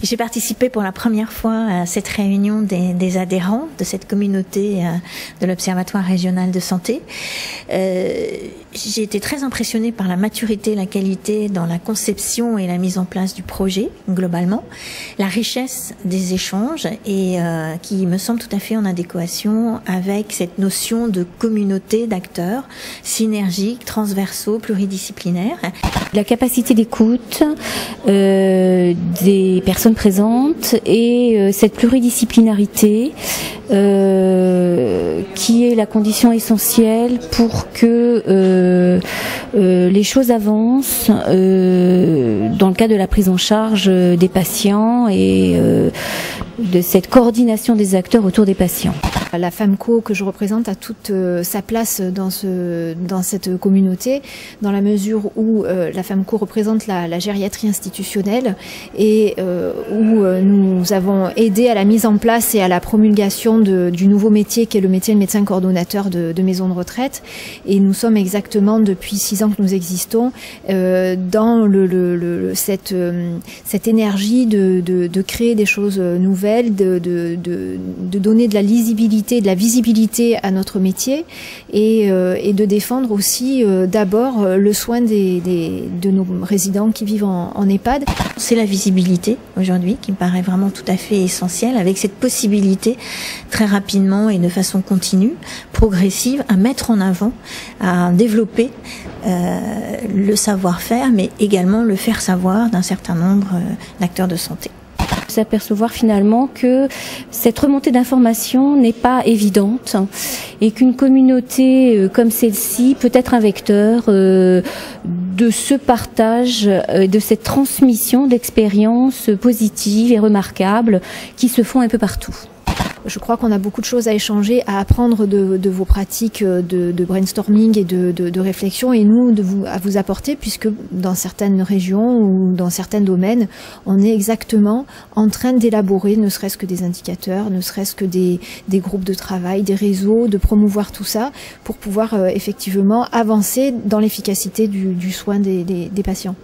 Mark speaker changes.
Speaker 1: J'ai participé pour la première fois à cette réunion des adhérents de cette communauté de l'Observatoire régional de santé. J'ai été très impressionnée par la maturité, la qualité dans la conception et la mise en place du projet, globalement, la richesse des échanges et qui me semble tout à fait en adéquation avec cette notion de communauté d'acteurs synergiques, transversaux, pluridisciplinaires.
Speaker 2: La capacité d'écoute des personnes présentes et cette pluridisciplinarité qui est la condition essentielle pour que les choses avancent dans le cadre de la prise en charge des patients et de cette coordination des acteurs autour des patients.
Speaker 3: La FAMCO que je représente a toute sa place dans cette communauté, dans la mesure où la FAMCO représente la gériatrie institutionnelle et où nous avons aidé à la mise en place et à la promulgation du nouveau métier qui est le métier de médecin coordonnateur de maison de retraite. Et nous sommes exactement depuis 6 ans que nous existons dans cette énergie de créer des choses nouvelles, de donner de la lisibilité, de la visibilité à notre métier et de défendre aussi d'abord le soin de nos résidents qui vivent en EHPAD.
Speaker 1: C'est la visibilité aujourd'hui qui me paraît vraiment tout à fait essentielle, avec cette possibilité très rapidement et de façon continue, progressive, à mettre en avant, à développer le savoir-faire, mais également le faire savoir d'un certain nombre d'acteurs de santé.
Speaker 2: S'apercevoir finalement que cette remontée d'informations n'est pas évidente et qu'une communauté comme celle-ci peut être un vecteur de ce partage, de cette transmission d'expériences positives et remarquables qui se font un peu partout.
Speaker 3: Je crois qu'on a beaucoup de choses à échanger, à apprendre de vos pratiques de brainstorming et de réflexion, et nous à vous apporter, puisque dans certaines régions ou dans certains domaines, on est exactement en train d'élaborer ne serait-ce que des indicateurs, ne serait-ce que des groupes de travail, des réseaux, de promouvoir tout ça pour pouvoir effectivement avancer dans l'efficacité du soin des patients.